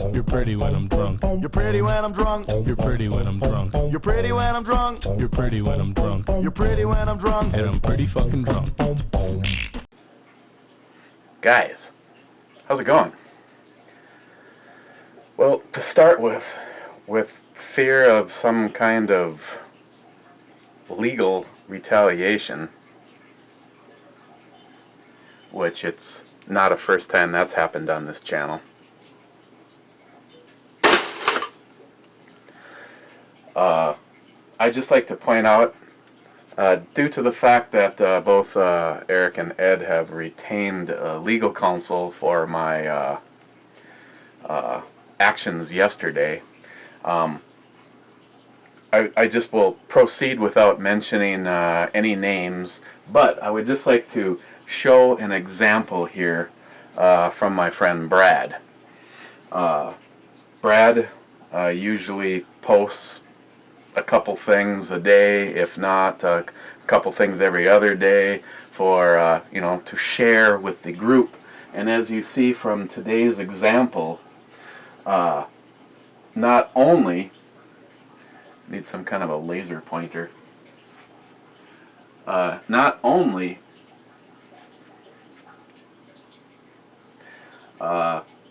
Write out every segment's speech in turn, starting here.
You're pretty when I'm drunk. You're pretty when I'm drunk. You're pretty when I'm drunk. You're pretty when I'm drunk. You're pretty when I'm drunk. You're pretty when I'm drunk. And I'm pretty fucking drunk. Guys, how's it going? Well, to start with fear of some kind of legal retaliation, which it's not a first time that's happened on this channel. I'd just like to point out, due to the fact that both Eric and Ed have retained legal counsel for my actions yesterday, I just will proceed without mentioning any names, but I would just like to show an example here from my friend Brad. Brad usually posts a couple things a day, if not a couple things every other day, for to share with the group. And as you see from today's example, not only need some kind of a laser pointer, not only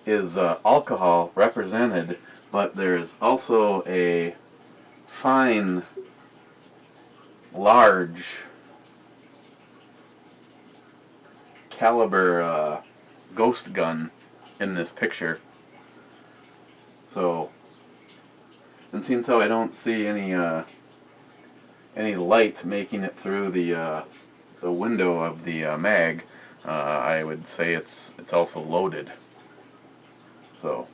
is alcohol represented, but there's also a fine, large caliber ghost gun in this picture. So, and seeing how I don't see any light making it through the window of the mag, I would say it's also loaded. So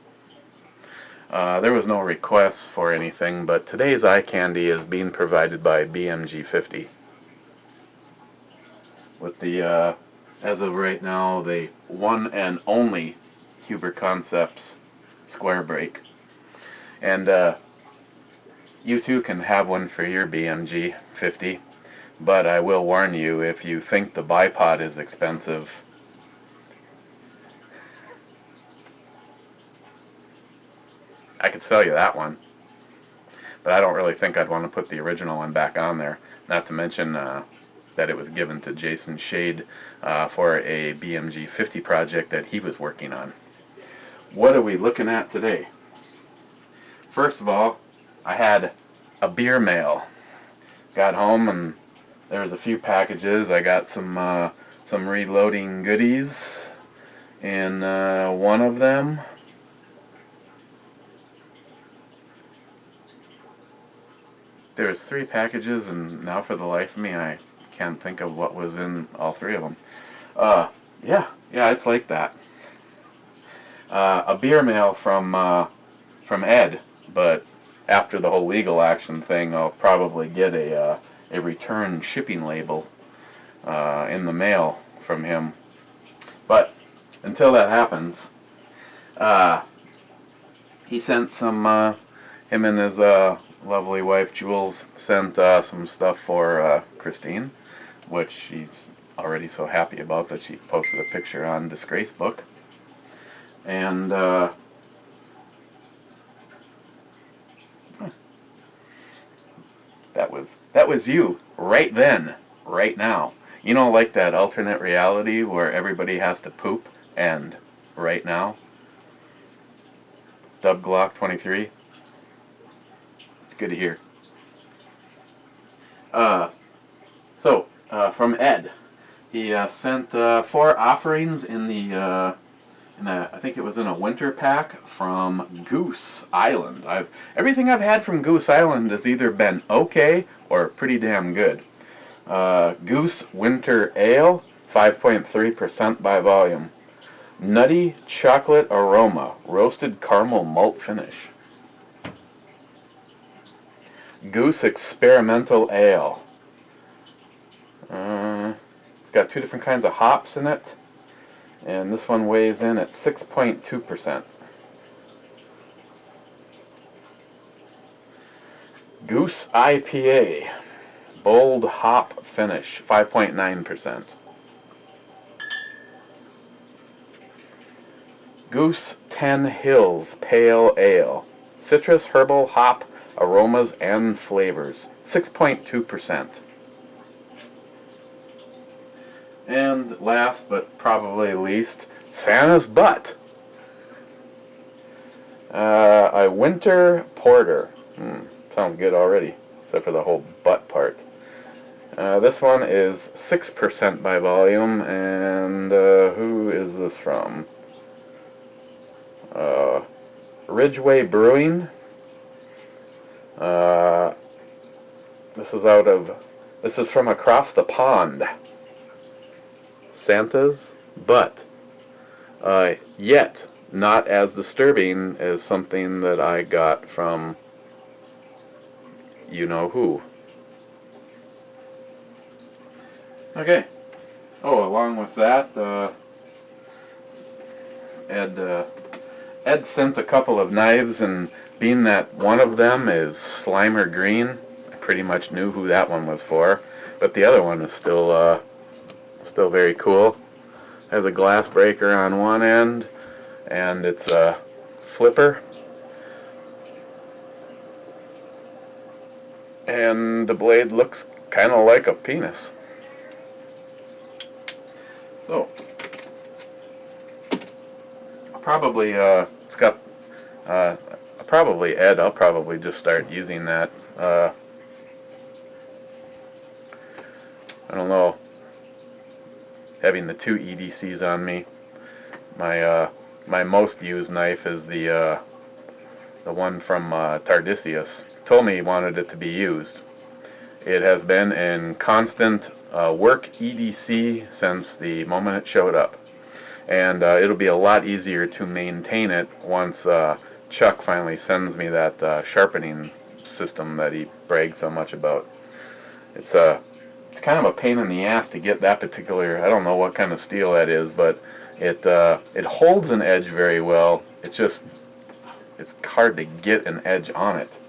there was no requests for anything, but today's eye candy is being provided by BMG50 with the as of right now, the one and only Huber Concepts square break. And you too can have one for your BMG 50, but I will warn you, if you think the bipod is expensive, I could sell you that one, but I don't really think I'd want to put the original one back on there, not to mention that it was given to Jason Shade for a BMG 50 project that he was working on. What are we looking at today? First of all, I had a beer mail. Got home and there was a few packages. I got some reloading goodies in one of them. There's 3 packages, and now for the life of me I can't think of what was in all 3 of them. Yeah, it's like that. A beer mail from Ed, but after the whole legal action thing, I'll probably get a return shipping label in the mail from him. But until that happens, he sent some, him and his lovely wife Jules sent some stuff for Christine, which she's already so happy about that she posted a picture on Disgrace Book. And that was you right then, right now. You know, like that alternate reality where everybody has to poop, and right now, Dub Glock 23. It's good to hear. From Ed, he sent 4 offerings in the I think it was in a winter pack from Goose Island. Everything I've had from Goose Island has either been okay or pretty damn good. Goose Winter Ale, 5.3% by volume. Nutty chocolate aroma, roasted caramel malt finish. Goose Experimental Ale. It's got 2 different kinds of hops in it, and this one weighs in at 6.2%. Goose IPA, bold hop finish, 5.9%. Goose 10 Hills Pale Ale. Citrus, herbal, hop, aromas, and flavors. 6.2%. And last but probably least, Santa's Butt. A winter porter. Sounds good already, except for the whole butt part. This one is 6% by volume, and who is this from? Ridgeway Brewing. This is from across the pond. Santa's Butt. Yet not as disturbing as something that I got from you know who. Okay. Oh, along with that, Ed sent a couple of knives, and being that one of them is Slimer Green, I pretty much knew who that one was for. But the other one is still very cool. Has a glass breaker on one end, and it's a flipper. And the blade looks kind of like a penis. So, probably, it's got, probably Ed, I'll probably just start using that. I don't know, having the two EDCs on me. My most used knife is the one from Tardisius. He told me he wanted it to be used. It has been in constant work EDC since the moment it showed up. And it'll be a lot easier to maintain it once Chuck finally sends me that sharpening system that he bragged so much about. It's kind of a pain in the ass to get that particular, I don't know what kind of steel that is, but it holds an edge very well. It's hard to get an edge on it.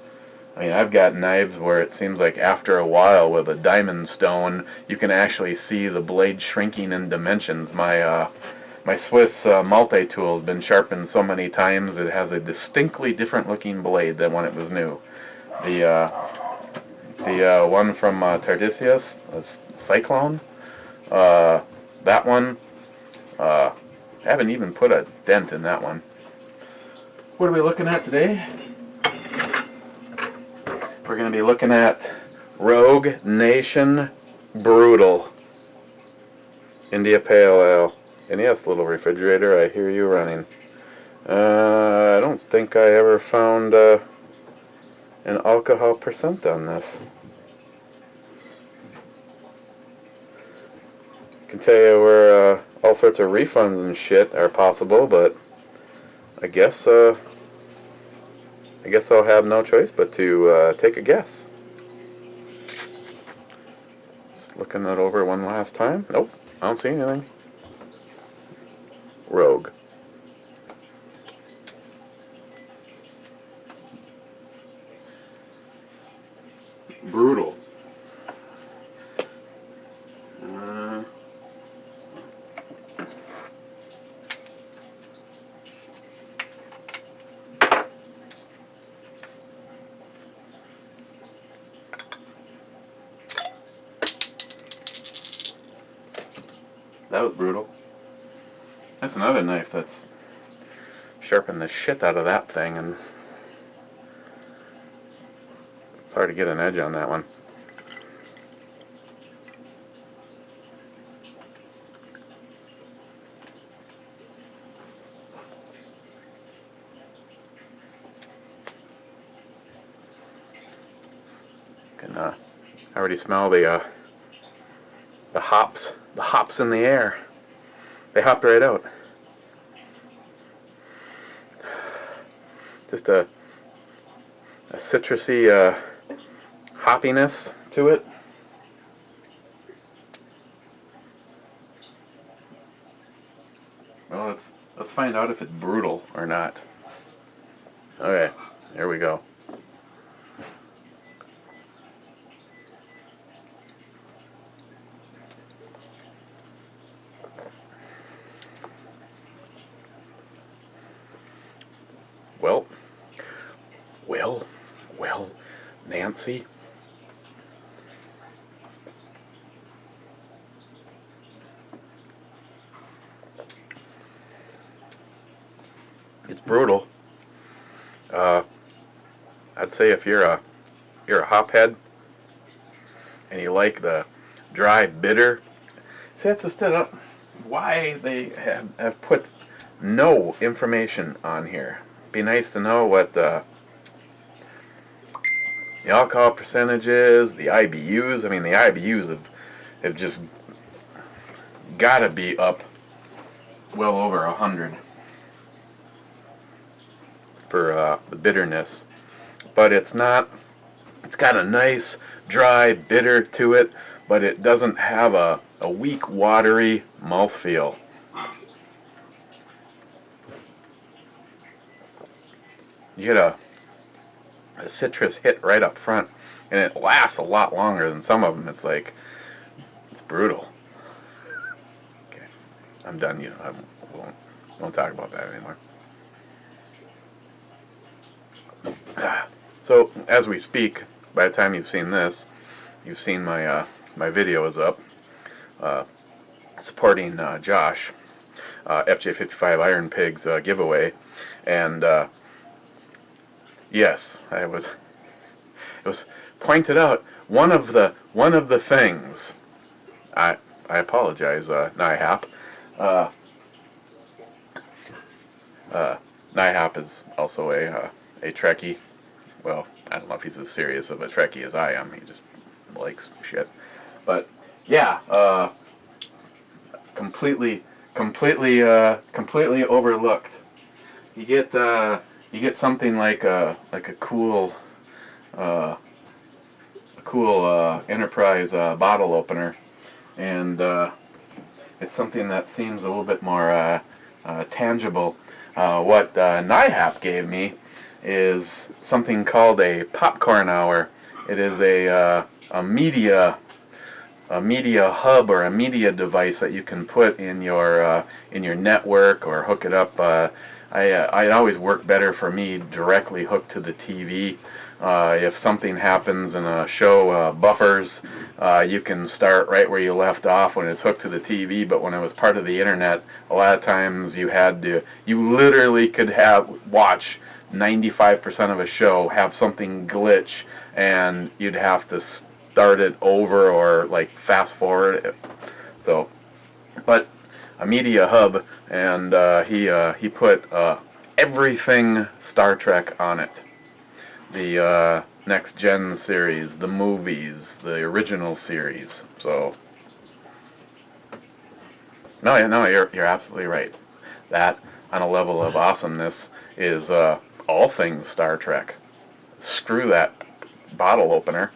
I mean, I've got knives where it seems like after a while with a diamond stone, you can actually see the blade shrinking in dimensions. My Swiss multi-tool has been sharpened so many times it has a distinctly different looking blade than when it was new. The one from Tardisius, Cyclone, that one, I haven't even put a dent in that one. What are we looking at today? We're going to be looking at Rogue Nation Brutal India Pale Ale. And yes, little refrigerator, I hear you running. I don't think I ever found an alcohol percent on this. I can tell you where all sorts of refunds and shit are possible, but I guess I'll have no choice but to take a guess. Just looking it over one last time. Nope, I don't see anything. Rogue. Brutal. That was brutal. That's another knife that's sharpened the shit out of that thing, and it's hard to get an edge on that one. I already smell the hops in the air. They hopped right out. Just a citrusy hoppiness to it. Well, let's find out if it's brutal or not. Okay, here we go. See? It's brutal. I'd say if you're a hophead and you like the dry, bitter. See, that's instead of why they have put no information on here. Be nice to know what the alcohol percentage is, the IBUs. I mean, the IBUs have just got to be up well over 100 for the bitterness. But it's not, it's got a nice, dry, bitter to it, but it doesn't have a weak, watery mouthfeel. You get a citrus hit right up front, and it lasts a lot longer than some of them. It's like, it's brutal. Okay, I'm done. You know, I won't talk about that anymore. So as we speak, by the time you've seen this, you've seen my my video is up supporting Josh, FJ55 Iron Pigs giveaway, and yes, it was pointed out one of the things. I apologize, NIHAP. NIHAP is also a Trekkie. Well, I don't know if he's as serious of a Trekkie as I am. He just likes shit. But yeah, completely overlooked. You get something like a cool Enterprise bottle opener, and it's something that seems a little bit more tangible. What NIHAP gave me is something called a popcorn hour. It is a media hub or a media device that you can put in your network or hook it up. It always worked better for me directly hooked to the TV. If something happens and a show buffers, you can start right where you left off when it's hooked to the TV. But when it was part of the internet, a lot of times you literally could watch 95% of a show, have something glitch, and you'd have to start it over or like fast forward it. So, but a media hub, and he put everything Star Trek on it. The Next Gen series, the movies, the original series. So, no, you're absolutely right. That, on a level of awesomeness, is all things Star Trek. Screw that bottle opener.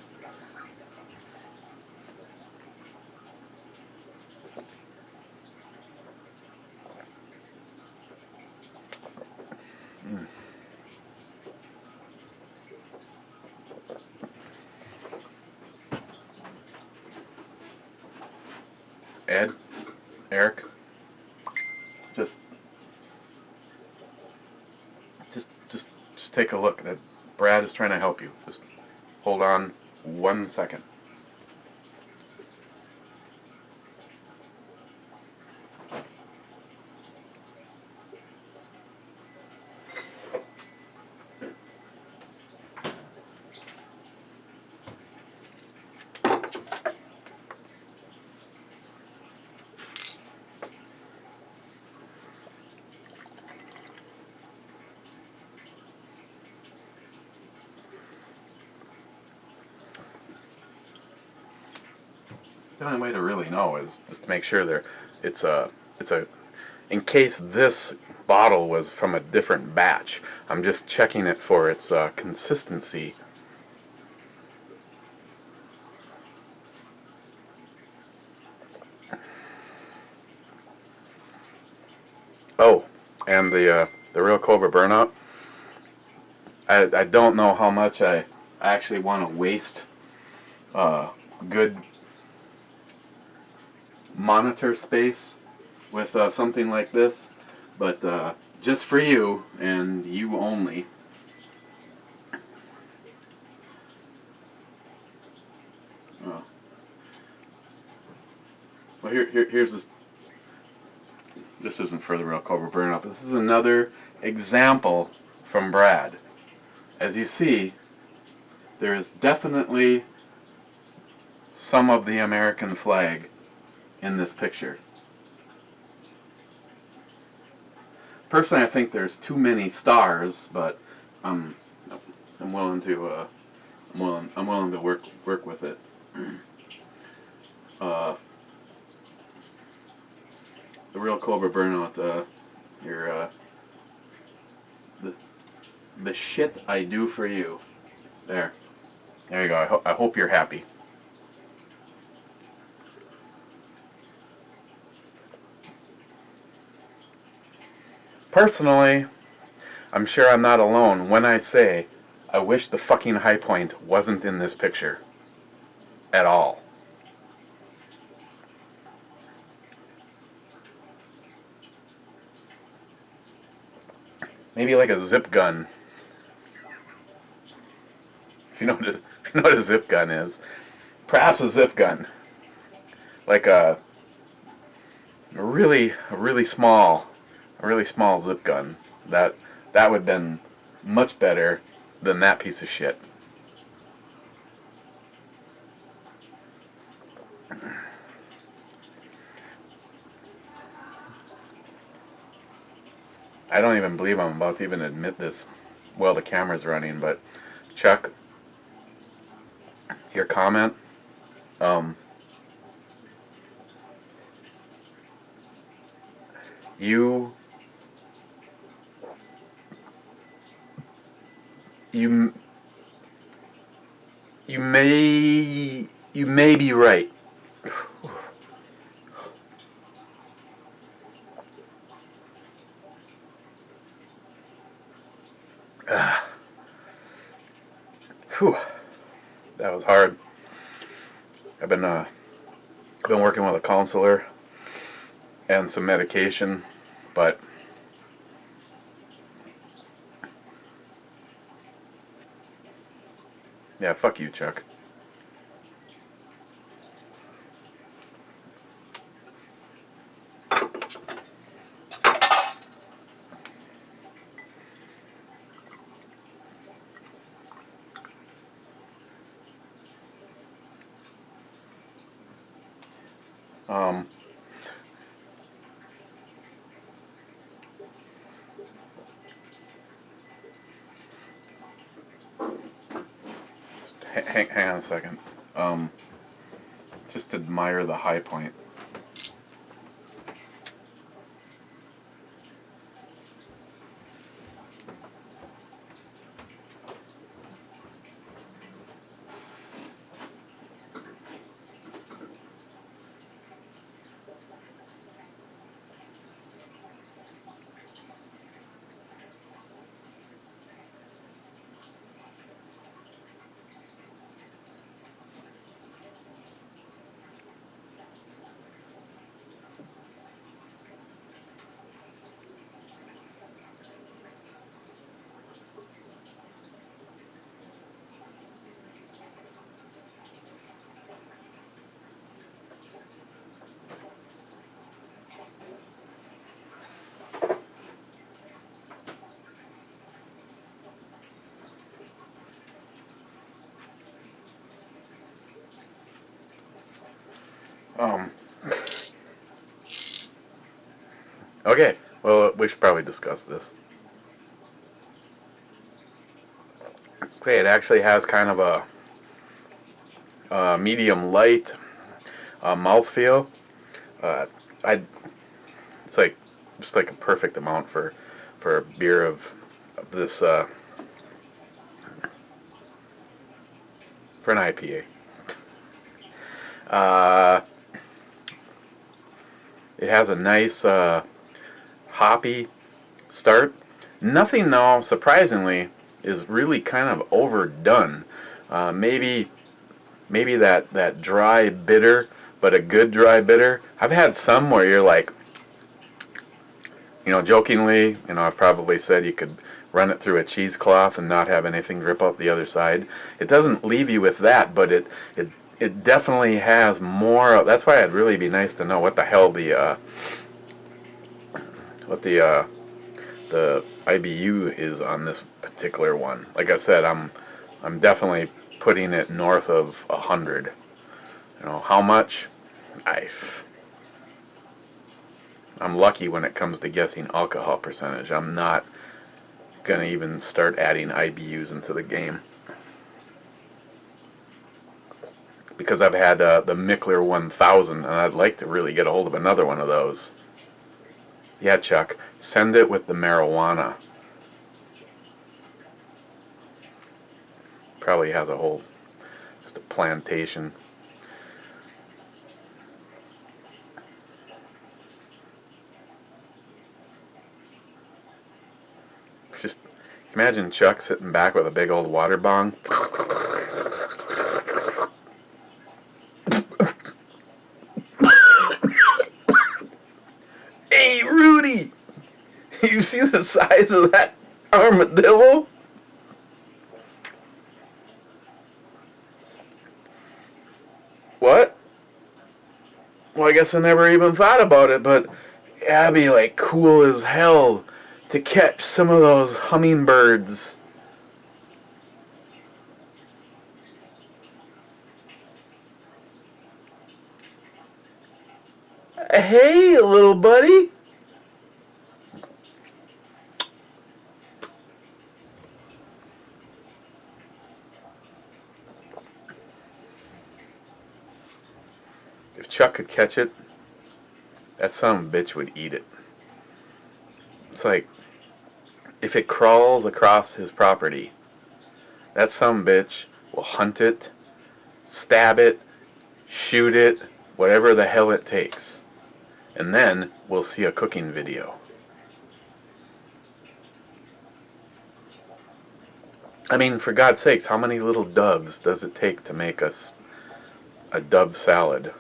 Ed, Eric, just take a look. That Brad is trying to help you. Just hold on 1 second. The only way to really know is just to make sure in case this bottle was from a different batch, I'm just checking it for its consistency. Oh, and the Real Cobra Burnout. I don't know how much I actually want to waste good monitor space with something like this, but just for you and you only, here's this. This isn't for the real Cobra burn up. This is another example from Brad. As you see, there is definitely some of the American flag in this picture. Personally, I think there's too many stars, but I'm willing to I'm willing to work with it. The real Cobra burnout. The shit I do for you. There you go. I hope you're happy. Personally, I'm sure I'm not alone when I say I wish the fucking high point wasn't in this picture at all. Maybe like a zip gun. If you know what a zip gun is, perhaps a zip gun, like a really small zip gun. That would have been much better than that piece of shit. I don't even believe I'm about to even admit this while the camera's running, but Chuck, your comment, you may be right. Whew, that was hard. I've been working with a counselor and some medication, but yeah, fuck you, Chuck. Hang on a second. Just admire the high point. Okay, well, we should probably discuss this. Okay, it actually has kind of a medium light mouthfeel. It's like just like a perfect amount for a beer of this for an IPA. It has a nice hoppy start. Nothing though, surprisingly, is really kind of overdone. Maybe that dry bitter, but a good dry bitter. I've had some where you're like, jokingly, I've probably said you could run it through a cheesecloth and not have anything drip out the other side. It doesn't leave you with that, but it it definitely has more. That's why it'd really be nice to know what the hell the IBU is on this particular one. Like I said, I'm definitely putting it north of 100. You know how much? I'm lucky when it comes to guessing alcohol percentage. I'm not gonna even start adding IBUs into the game because I've had the Mickler 1000, and I'd like to really get a hold of another one of those. Yeah, Chuck, send it with the marijuana. Probably has just a plantation. Just imagine Chuck sitting back with a big old water bong. Hey, Rudy! You see the size of that armadillo? What? Well, I guess I never even thought about it, but that'd be like cool as hell to catch some of those hummingbirds. Hey, little buddy. If Chuck could catch it, that son of a bitch would eat it. It's like, if it crawls across his property, that son of a bitch will hunt it, stab it, shoot it, whatever the hell it takes. And then we'll see a cooking video. I mean, for God's sakes, how many little doves does it take to make us a dove salad?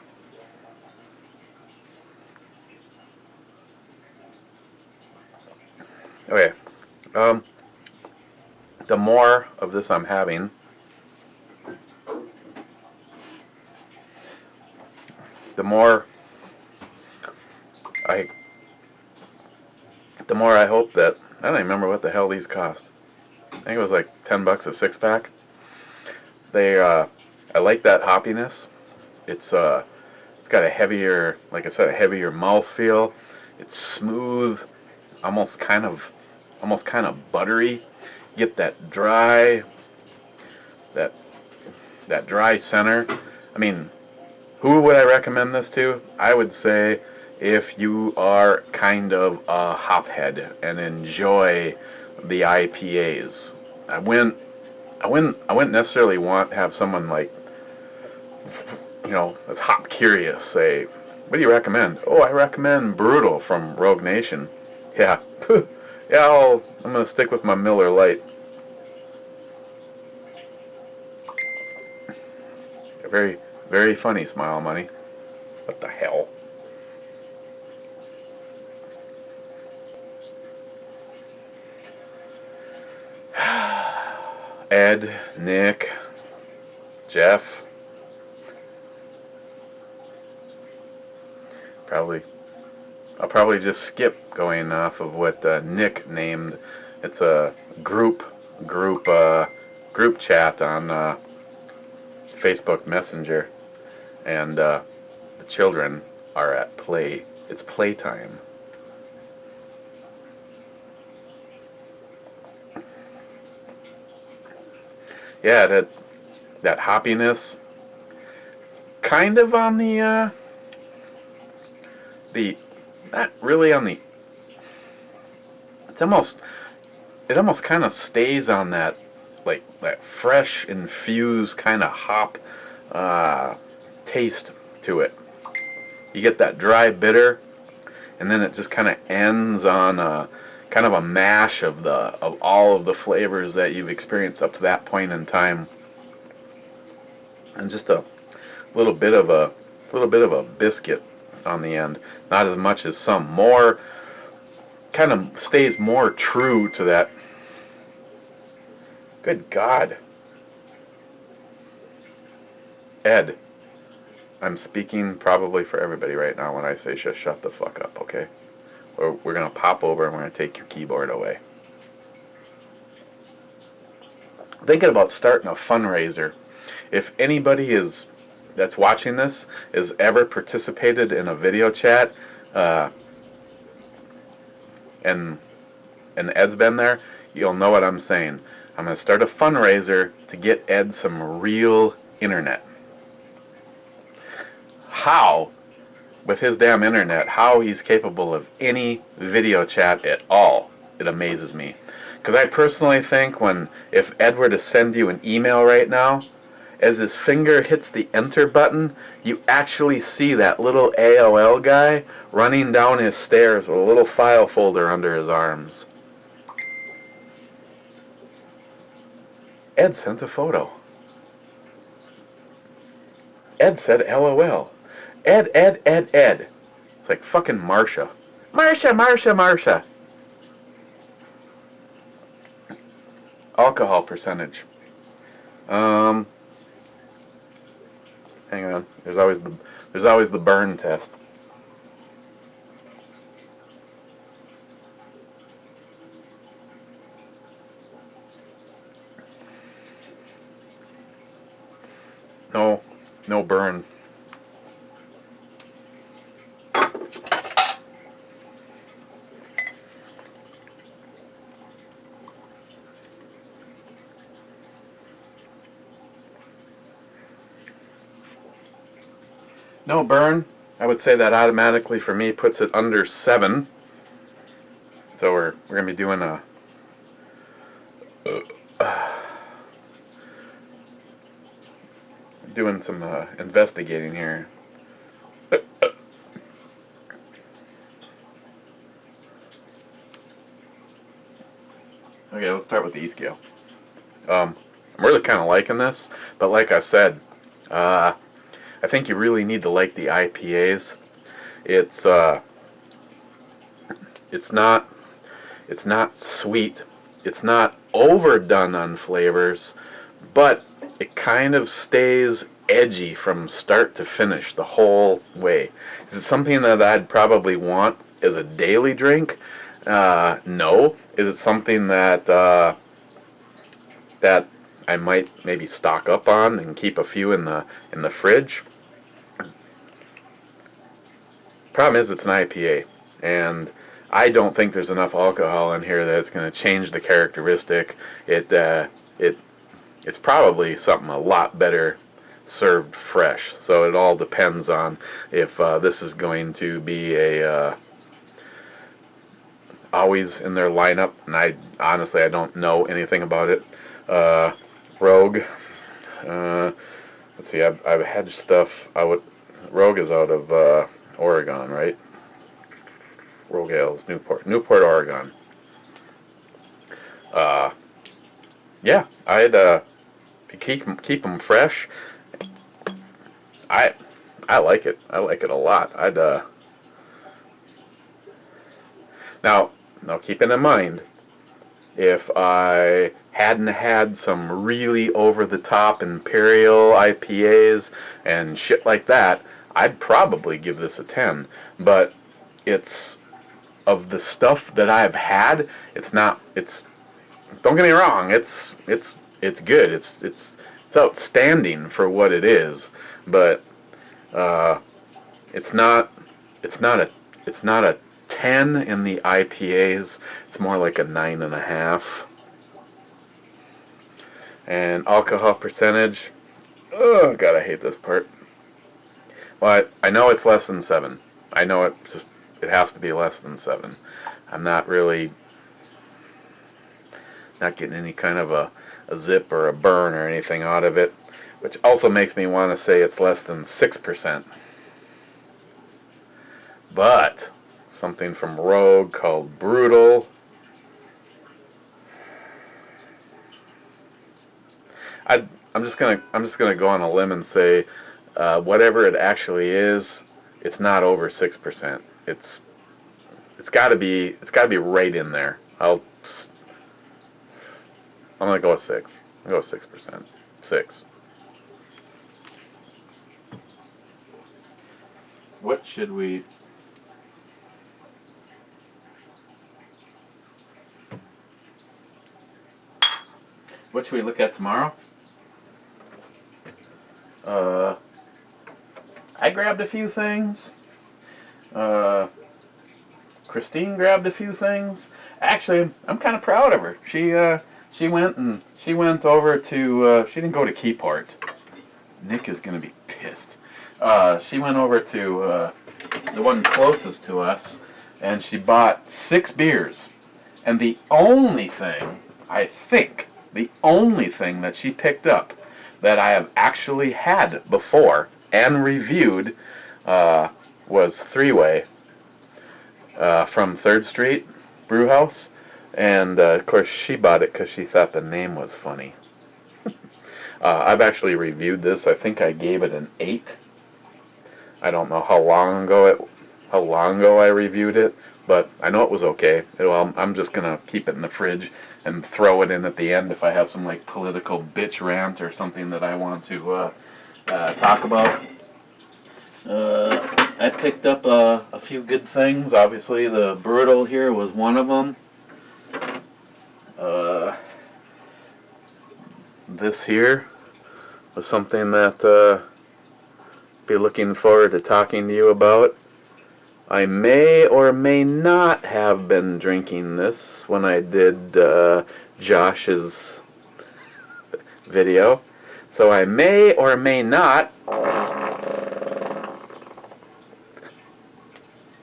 Okay. The more of this I'm having, the more I hope that I don't even remember what the hell these cost. I think it was like $10 a 6-pack. I like that hoppiness. It's got a heavier, like I said, a heavier mouth feel. It's smooth, almost kind of buttery. Get that dry center. I mean, who would I recommend this to? I would say if you are kind of a hophead and enjoy the IPAs. I wouldn't necessarily want to have someone like, that's hop curious say, what do you recommend? Oh, I recommend Brutal from Rogue Nation. Yeah. Yeah, I'm going to stick with my Miller Lite. Very, very funny, Smile Money. What the hell? Ed, Nick, Jeff. I'll probably just skip going off of what Nick named. It's a group chat on Facebook Messenger, and the children are at play. It's playtime. Yeah, that hoppiness, kind of on the not really on the. It almost kind of stays on that, like that fresh infused kind of hop taste to it. You get that dry bitter, and then it just kind of ends on a kind of a mash of all of the flavors that you've experienced up to that point in time, and just a little bit of a biscuit on the end. Not as much as some. More kind of stays more true to that. Good God. Ed, I'm speaking probably for everybody right now when I say just shut the fuck up, okay? Or we're going to pop over and we're going to take your keyboard away. Thinking about starting a fundraiser. If anybody that's watching this has ever participated in a video chat, and Ed's been there, you'll know what I'm saying. I'm going to start a fundraiser to get Ed some real internet. How, with his damn internet, how he's capable of any video chat at all, it amazes me. Because I personally think if Ed were to send you an email right now, as his finger hits the enter button, you actually see that little AOL guy running down his stairs with a little file folder under his arms. Ed sent a photo. Ed said LOL. Ed. It's like fucking Marsha. Marsha. Alcohol percentage. Hang on. There's always the burn test. No burn. No burn. I would say that automatically for me puts it under 7. So we're going to be doing some investigating here. Okay, let's start with the E-scale. I'm really kind of liking this, but like I said, I think you really need to like the IPAs. It's not sweet. It's not overdone on flavors, but it kind of stays edgy from start to finish the whole way. Is it something that I'd probably want as a daily drink? No. Is it something that I might maybe stock up on and keep a few in the fridge? Problem is, it's an IPA, and I don't think there's enough alcohol in here that it's going to change the characteristic. It's probably something a lot better served fresh. So it all depends on if this is going to be a always in their lineup, and I honestly don't know anything about it. Rogue. Let's see. I've had stuff. Rogue is out of Oregon, right? Rogue Ales, Newport, Oregon. Yeah, I'd keep them fresh. I like it. I like it a lot. Now keeping in mind, if I hadn't had some really over-the-top Imperial IPAs and shit like that, I'd probably give this a 10. But it's, of the stuff that I've had, don't get me wrong, it's good. It's outstanding for what it is, but it's not a 10 in the IPAs. It's more like a 9.5. And alcohol percentage, oh god, I hate this part. Well, I know it's less than 7. I know it has to be less than 7. I'm not getting any kind of a zip or a burn or anything out of it, which also makes me want to say it's less than 6%. But something from Rogue called Brutal. I'm just gonna go on a limb and say, whatever it actually is, it's not over 6%. It's got to be right in there. I'm gonna go with 6. I'll go with 6%. 6. what should we... What should we look at tomorrow? I grabbed a few things. Christine grabbed a few things. Actually, I'm kind of proud of her. She went over to. She didn't go to Keyport. Nick is gonna be pissed. She went over to the one closest to us, and she bought 6 beers. And the only thing, I think, the only thing that she picked up that I have actually had before and reviewed was 3-Way from 3rd Street Brewhouse. And of course she bought it because she thought the name was funny. I've actually reviewed this. I think I gave it an 8. I don't know how long ago I reviewed it, but I know it was okay. Well, I'm just gonna keep it in the fridge and throw it in at the end if I have some like political bitch rant or something that I want to talk about. I picked up a few good things. Obviously, the Brutal here was one of them. This here was something that be looking forward to talking to you about. I may or may not have been drinking this when I did Josh's video, so I may or may not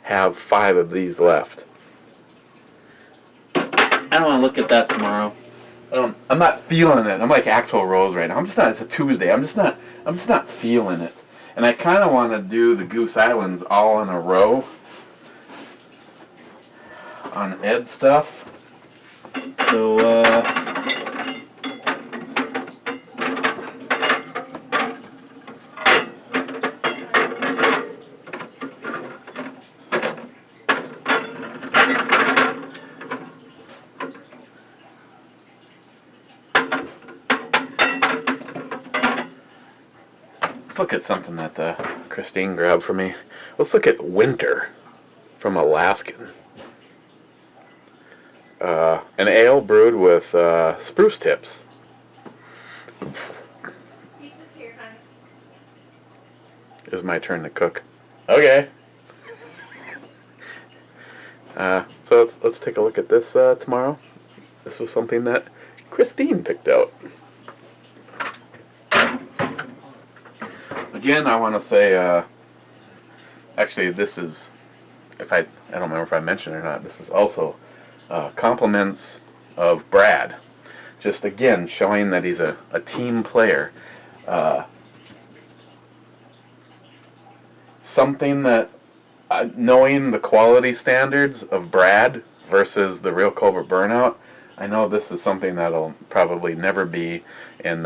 have 5 of these left. I don't want to look at that tomorrow. I'm not feeling it. I'm like Axl Rose right now. I'm just not. It's a Tuesday. I'm just not feeling it. And I kind of want to do the Goose Islands all in a row on Ed stuff. So let's look at something that Christine grabbed for me. Let's look at Winter from Alaskan. An ale brewed with spruce tips. Pizza's here, honey. It was my turn to cook. Okay. So let's take a look at this tomorrow. This was something that Christine picked out. Again, I want to say, actually, this is, I don't remember if I mentioned it or not, this is also compliments of Brad. Just again, showing that he's a team player. Something that, knowing the quality standards of Brad versus the Real Cobra Burnout, I know this is something that'll probably never be in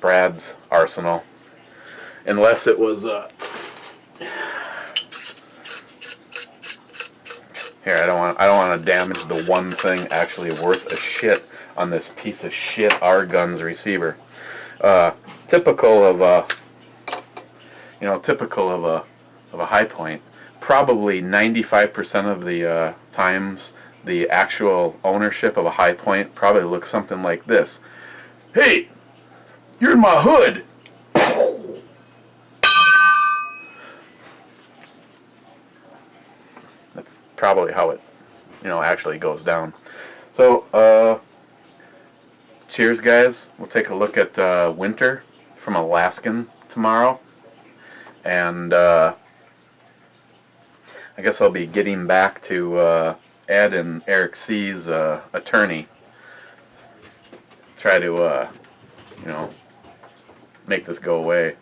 Brad's arsenal. Unless it was here, I don't want to damage the one thing actually worth a shit on this piece of shit R-Guns receiver. Typical of a High Point. Probably 95% of the times, the actual ownership of a High Point probably looks something like this. Hey, you're in my hood. That's probably how it, actually goes down. So, cheers, guys. We'll take a look at Winter from Alaskan tomorrow. And I guess I'll be getting back to Ed and Eric C's attorney. Try to, make this go away.